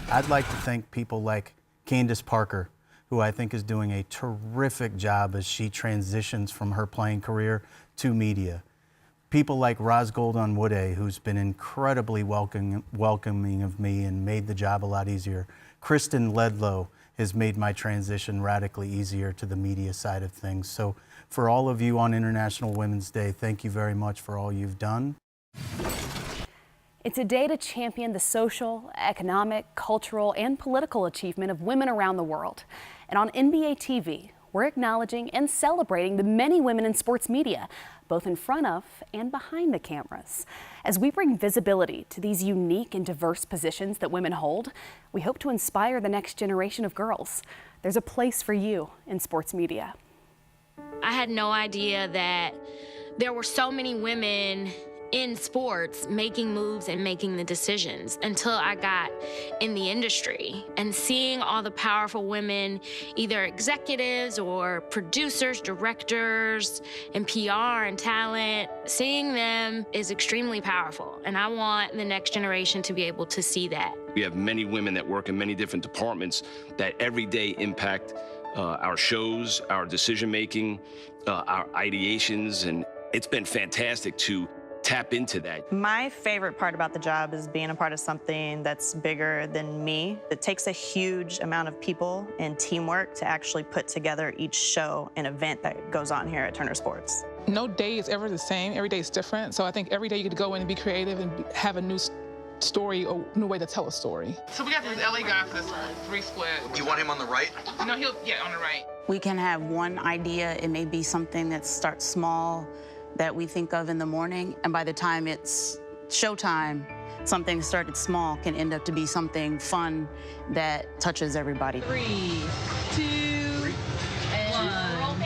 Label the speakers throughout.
Speaker 1: I'd like to thank people like Candace Parker, who I think is doing a terrific job as she transitions from her playing career to media. People like Roz Goldon-Woodey, who's been incredibly welcoming of me and made the job a lot easier. Kristen Ledlow has made my transition radically easier to the media side of things. So for all of you on International Women's Day, thank you very much for all you've done.
Speaker 2: It's a day to champion the social, economic, cultural, and political achievement of women around the world. And on NBA TV, we're acknowledging and celebrating the many women in sports media, both in front of and behind the cameras. As we bring visibility to these unique and diverse positions that women hold, we hope to inspire the next generation of girls. There's a place for you in sports media.
Speaker 3: I had no idea that there were so many women in sports making moves and making the decisions until I got in the industry, and seeing all the powerful women, either executives or producers, directors, and PR and talent, seeing them is extremely powerful. And I want the next generation to be able to see that.
Speaker 4: We have many women that work in many different departments that every day impact our shows, our decision-making, our ideations, and it's been fantastic to tap into that.
Speaker 5: My favorite part about the job is being a part of something that's bigger than me. It takes a huge amount of people and teamwork to actually put together each show and event that goes on here at Turner Sports.
Speaker 6: No day is ever the same. Every day is different. So I think every day you get to go in and be creative and have a new story or new way to tell a story.
Speaker 7: So we got this LA guy for this 3 split.
Speaker 8: Do you want him on the right?
Speaker 7: No, on the right.
Speaker 9: We can have one idea. It may be something that starts small, that we think of in the morning, and by the time it's showtime, something started small can end up to be something fun that touches everybody.
Speaker 7: 3, 2, and 1.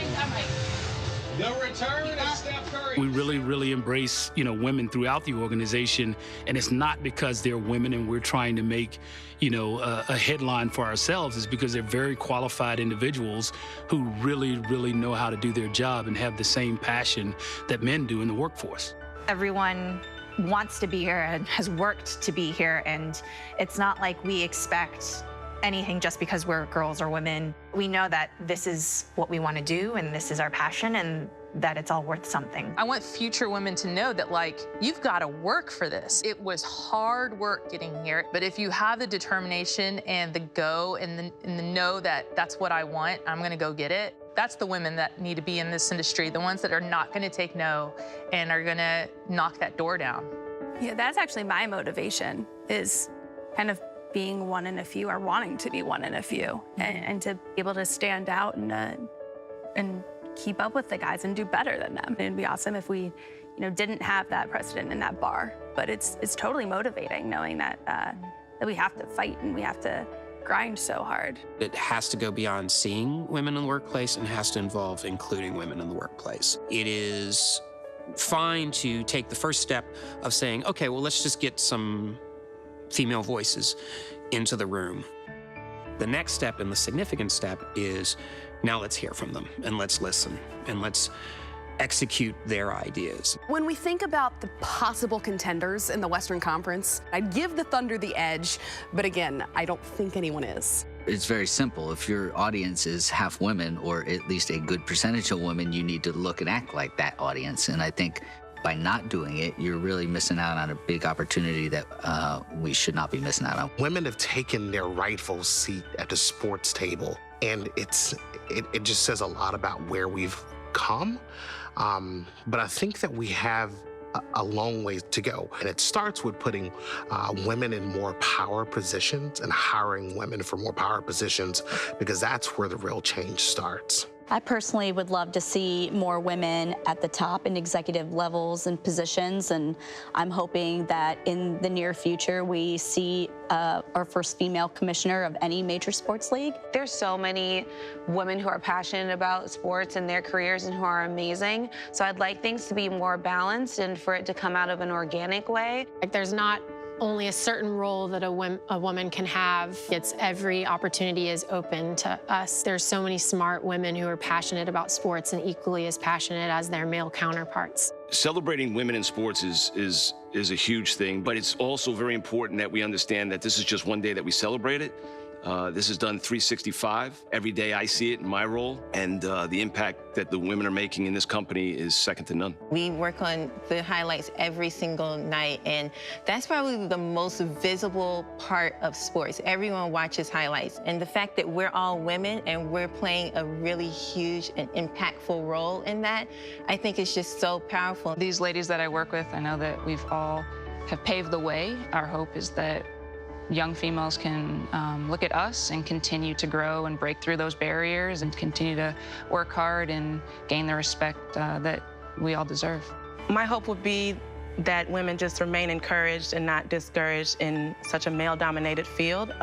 Speaker 8: The return of Steph Curry.
Speaker 10: We really embrace, women throughout the organization, and it's not because they're women and we're trying to make, a headline for ourselves. It's because they're very qualified individuals who really know how to do their job and have the same passion that men do in the workforce.
Speaker 11: Everyone wants to be here and has worked to be here, and it's not like we expect anything just because we're girls or women. We know that this is what we want to do and this is our passion, and that it's all worth something.
Speaker 12: I want future women to know that, you've got to work for this. It was hard work getting here, but if you have the determination and the go and the know that that's what I want, I'm going to go get it, that's the women that need to be in this industry, the ones that are not going to take no and are going to knock that door down.
Speaker 2: Yeah, that's actually my motivation, is kind of being one in a few, or wanting to be one in a few, and to be able to stand out and keep up with the guys and do better than them. It'd be awesome if we, didn't have that precedent and that bar. But it's totally motivating knowing that that we have to fight and we have to grind so hard.
Speaker 13: It has to go beyond seeing women in the workplace and has to involve including women in the workplace. It is fine to take the first step of saying, okay, well, let's just get some female voices into the room. The next step and the significant step is, now let's hear from them and let's listen and let's execute their ideas.
Speaker 14: When we think about the possible contenders in the Western Conference, I'd give the Thunder the edge, but again, I don't think anyone is.
Speaker 15: It's very simple. If your audience is half women, or at least a good percentage of women, you need to look and act like that audience. And I think by not doing it, you're really missing out on a big opportunity that we should not be missing out on.
Speaker 16: Women have taken their rightful seat at the sports table, and it just says a lot about where we've come. But I think that we have a long way to go. And it starts with putting women in more power positions and hiring women for more power positions, because that's where the real change starts.
Speaker 17: I personally would love to see more women at the top in executive levels and positions, and I'm hoping that in the near future we see our first female commissioner of any major sports league.
Speaker 18: There's so many women who are passionate about sports and their careers and who are amazing, so I'd like things to be more balanced and for it to come out of an organic way.
Speaker 19: There's not only a certain role that a woman can have. It's every opportunity is open to us. There's so many smart women who are passionate about sports and equally as passionate as their male counterparts.
Speaker 4: Celebrating women in sports is a huge thing, but it's also very important that we understand that this is just one day that we celebrate it. This is done 365. Every day I see it in my role, and the impact that the women are making in this company is second to none.
Speaker 20: We work on the highlights every single night, and that's probably the most visible part of sports. Everyone watches highlights, and the fact that we're all women and we're playing a really huge and impactful role in that, I think is just so powerful.
Speaker 21: These ladies that I work with, I know that we've all have paved the way. Our hope is that young females can look at us and continue to grow and break through those barriers and continue to work hard and gain the respect that we all deserve.
Speaker 22: My hope would be that women just remain encouraged and not discouraged in such a male-dominated field.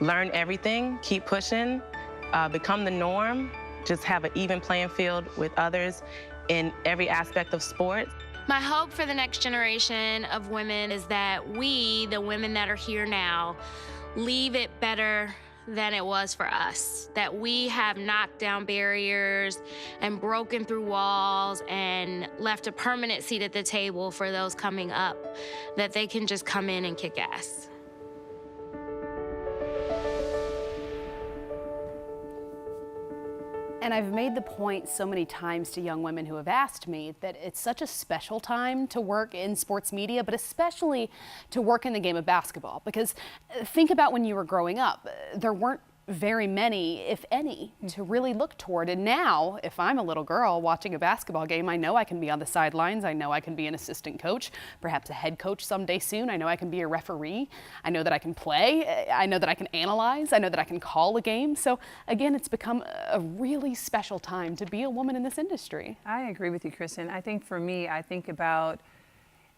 Speaker 22: Learn everything, keep pushing, become the norm, just have an even playing field with others in every aspect of sports.
Speaker 3: My hope for the next generation of women is that we, the women that are here now, leave it better than it was for us. That we have knocked down barriers and broken through walls and left a permanent seat at the table for those coming up, that they can just come in and kick ass.
Speaker 2: And I've made the point so many times to young women who have asked me that it's such a special time to work in sports media, but especially to work in the game of basketball. Because think about when you were growing up, there weren't very many, if any, to really look toward. And now, if I'm a little girl watching a basketball game, I know I can be on the sidelines. I know I can be an assistant coach, perhaps a head coach someday soon. I know I can be a referee. I know that I can play. I know that I can analyze. I know that I can call a game. So again, it's become a really special time to be a woman in this industry.
Speaker 23: I agree with you, Kristen. I think for me, I think about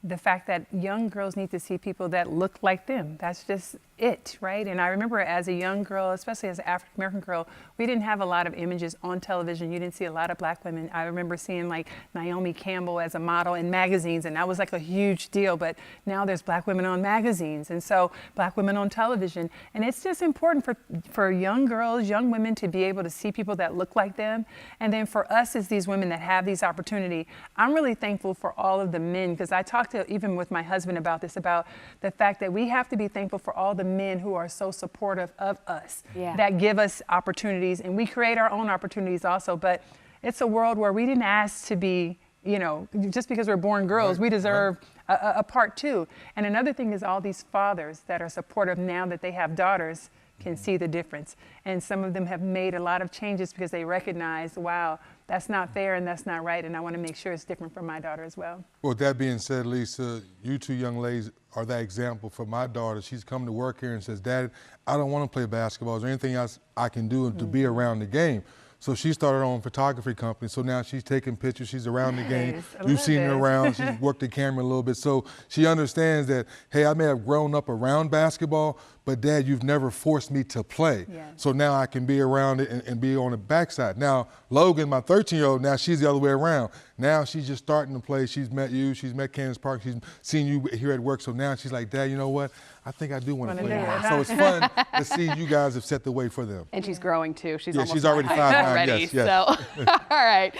Speaker 23: the fact that young girls need to see people that look like them. That's just it, right? And I remember as a young girl, especially as an African-American girl, we didn't have a lot of images on television. You didn't see a lot of black women. I remember seeing like Naomi Campbell as a model in magazines, and that was like a huge deal. But now there's black women on magazines, and so black women on television. And it's just important for young girls, young women to be able to see people that look like them. And then for us as these women that have these opportunity, I'm really thankful for all of the men, because I talked to even with my husband about this, about the fact that we have to be thankful for all the men who are so supportive of us, that give us opportunities, and we create our own opportunities also. But it's a world where we didn't ask to be, you know, just because we're born girls, we deserve a part too. And another thing is all these fathers that are supportive now that they have daughters can see the difference. And some of them have made a lot of changes because they recognize, wow, that's not fair and that's not right, and I want to make sure it's different for my daughter as well.
Speaker 24: Well, with that being said, Lisa, you two young ladies are that example for my daughter. She's come to work here and says, Dad, I don't want to play basketball. Is there anything else I can do to be around the game? So she started her own photography company. So now she's taking pictures. She's around the game. You've seen her around. She's worked the camera a little bit. So she understands that, hey, I may have grown up around basketball, but Dad, you've never forced me to play. So now I can be around it and be on the backside. Now, Logan, my 13-year-old, now she's the other way around. Now she's just starting to play. She's met you. She's met Candace Park. She's seen you here at work. So now she's like, Dad, you know what? I think I do want to play more. So it's fun to see you guys have set the way for them.
Speaker 2: And she's growing too. She's almost
Speaker 24: she's already 5'9".
Speaker 2: already.
Speaker 24: Yes.
Speaker 2: So, all right.